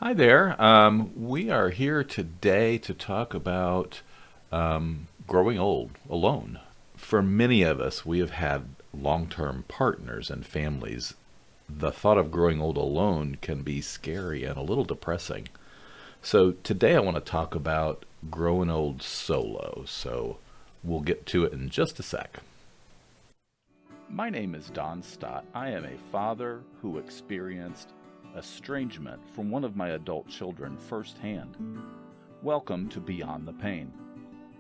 Hi there. We are here today to talk about growing old alone. For many of us, we have had long term partners and families. The thought of growing old alone can be scary and a little depressing. So, today I want to talk about growing old solo. So, we'll get to it in just a sec. My name is Don Stott. I am a father who experienced estrangement from one of my adult children firsthand. Welcome to Beyond the Pain,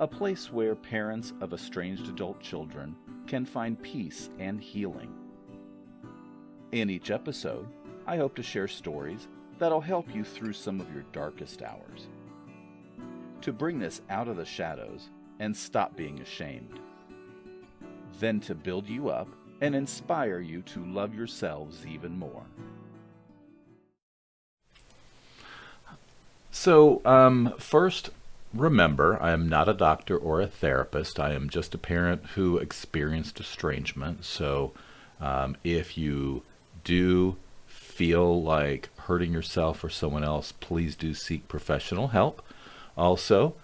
a place where parents of estranged adult children can find peace and healing. In each episode, I hope to share stories that'll help you through some of your darkest hours. To bring this out of the shadows and stop being ashamed. Then to build you up and inspire you to love yourselves even more. First, remember, I am not a doctor or a therapist. I am just a parent who experienced estrangement. If you do feel like hurting yourself or someone else, please do seek professional help. Also,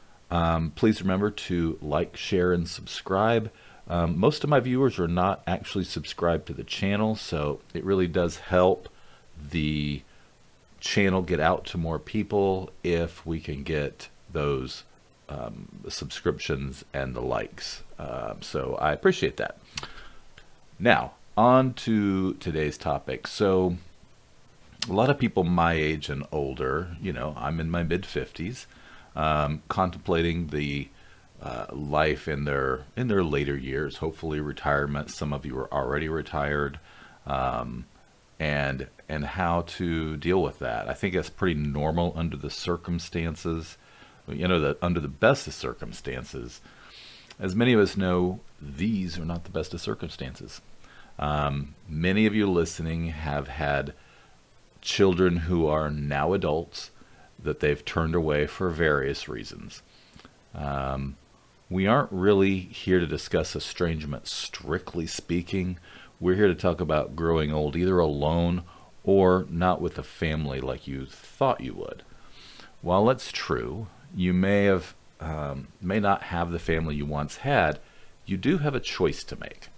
please remember to like, share, and subscribe. Most of my viewers are not actually subscribed to the channel, so it really does help the channel get out to more people if we can get those subscriptions and the likes. So I appreciate that. Now, on to today's topic. So, a lot of people my age and older, I'm in my mid 50s, contemplating the life in their later years, hopefully retirement. Some of you are already retired, and how to deal with that. I think that's pretty normal under the circumstances. That under the best of circumstances, as many of us know, these are not the best of circumstances. Many of you listening have had children who are now adults that they've turned away for various reasons. We aren't really here to discuss estrangement strictly speaking. We're here to talk about growing old, either alone or not with a family like you thought you would. While that's true, you may not have the family you once had. You do have a choice to make.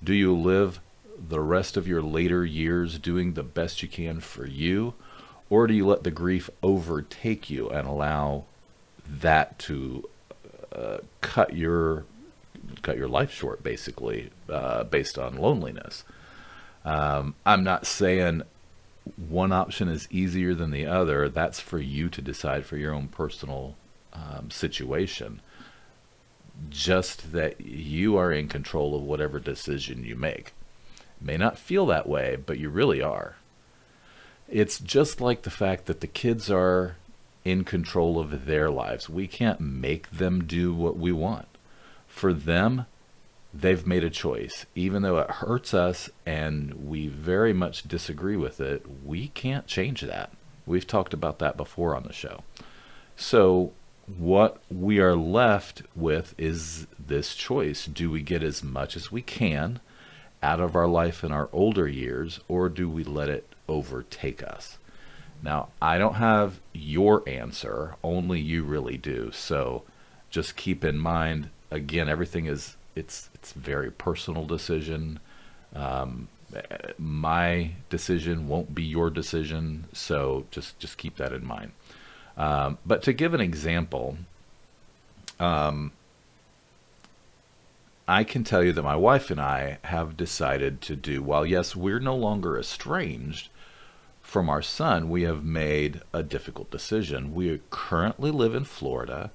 Do you live the rest of your later years doing the best you can for you, or do you let the grief overtake you and allow that to cut your life short, basically, based on loneliness? I'm not saying one option is easier than the other. That's for you to decide for your own personal situation. Just that you are in control of whatever decision you make. It may not feel that way, but you really are. It's just like the fact that the kids are in control of their lives. We can't make them do what we want. For them, they've made a choice. Even though it hurts us and we very much disagree with it, we can't change that. We've talked about that before on the show. So what we are left with is this choice. Do we get as much as we can out of our life in our older years, or do we let it overtake us? Now, I don't have your answer, only you really do. So just keep in mind, again, everything is, it's a very personal decision. My decision won't be your decision, so just keep that in mind. But to give an example, I can tell you that my wife and I have decided to do, while yes, we're no longer estranged from our son, we have made a difficult decision. We currently live in Florida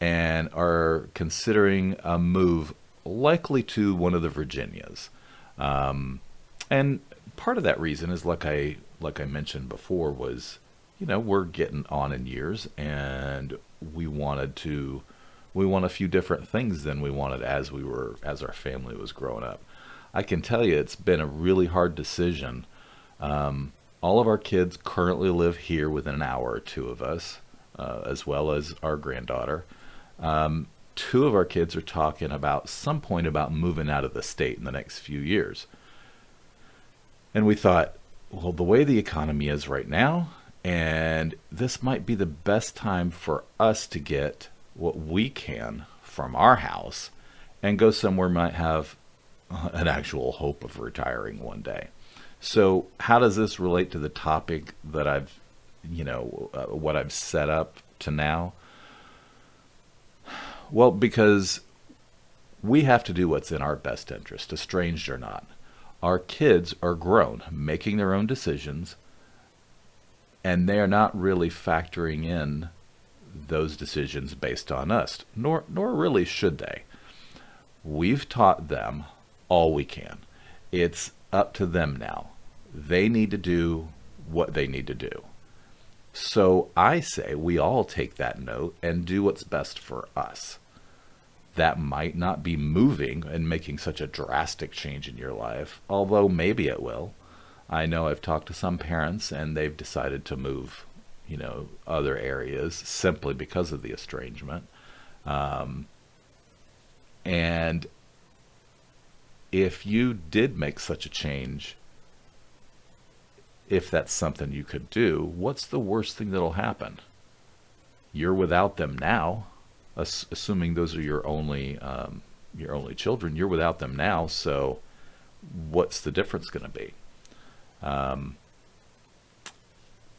and are considering a move likely to one of the Virginias. And part of that reason is like I mentioned before was, we're getting on in years and we want a few different things than we wanted as our family was growing up. I can tell you it's been a really hard decision. All of our kids currently live here within an hour or two of us, as well as our granddaughter. Two of our kids are talking about some point about moving out of the state in the next few years. And we thought, well, the way the economy is right now, And this might be the best time for us to get what we can from our house and go somewhere might have an actual hope of retiring one day. So, how does this relate to the topic that what I've set up to now? Well, because we have to do what's in our best interest, estranged or not. Our kids are grown, making their own decisions, and they are not really factoring in those decisions based on us, nor really should they. We've taught them all we can. It's up to them now. They need to do what they need to do. So I say we all take that note and do what's best for us. That might not be moving and making such a drastic change in your life, although maybe it will. I know I've talked to some parents and they've decided to move, other areas simply because of the estrangement. And if you did make such a change, if that's something you could do, what's the worst thing that'll happen? You're without them now, assuming those are your only children. You're without them now, so what's the difference going to be?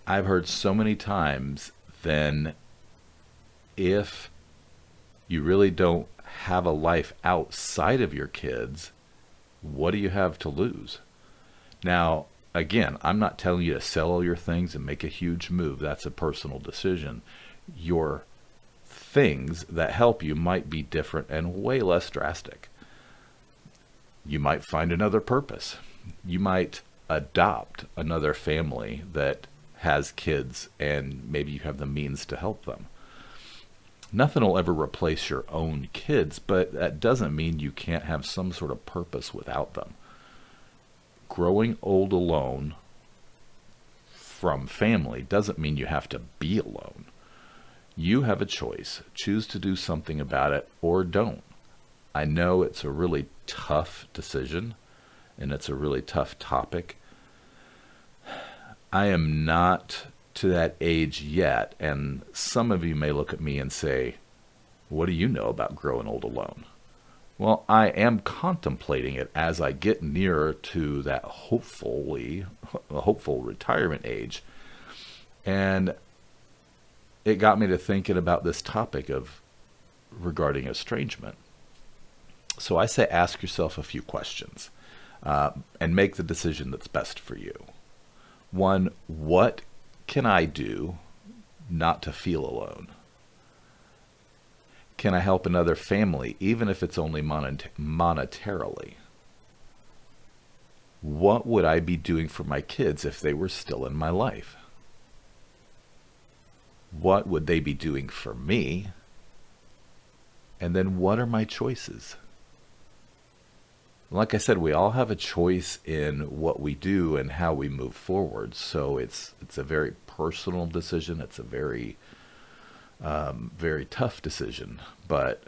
I've heard so many times, then if you really don't have a life outside of your kids, what do you have to lose? Now, again, I'm not telling you to sell all your things and make a huge move. That's a personal decision. Your things that help you might be different and way less drastic. You might find another purpose. You might adopt another family that has kids and maybe you have the means to help them. Nothing will ever replace your own kids, but that doesn't mean you can't have some sort of purpose without them. Growing old alone from family doesn't mean you have to be alone. You have a choice. Choose to do something about it or don't. I know it's a really tough decision and it's a really tough topic. I am not to that age yet, and some of you may look at me and say, what do you know about growing old alone? Well, I am contemplating it as I get nearer to that hopeful retirement age. And it got me to thinking about this topic regarding estrangement. So I say ask yourself a few questions and make the decision that's best for you. One, what can I do not to feel alone? Can I help another family, even if it's only monetarily? What would I be doing for my kids if they were still in my life? What would they be doing for me? And then what are my choices? Like I said, we all have a choice in what we do and how we move forward. So it's a very personal decision. It's a very tough decision. But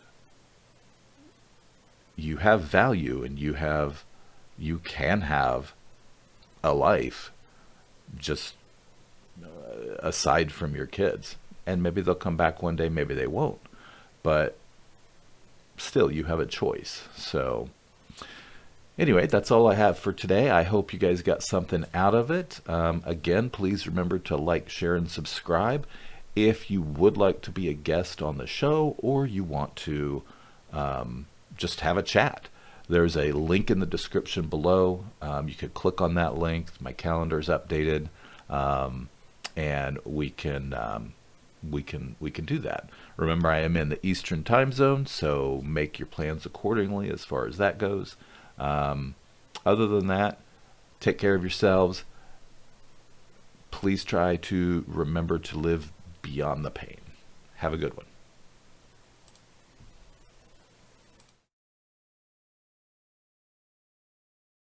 you have value, and you can have a life just aside from your kids. And maybe they'll come back one day, maybe they won't. But still, you have a choice. So anyway, that's all I have for today. I hope you guys got something out of it. Again, please remember to like, share, and subscribe. If you would like to be a guest on the show, or you want to just have a chat, there's a link in the description below. You could click on that link. My calendar's updated, and we can do that. Remember, I am in the Eastern time zone, so make your plans accordingly as far as that goes. Other than that, take care of yourselves. Please try to remember to live beyond the pain. Have a good one.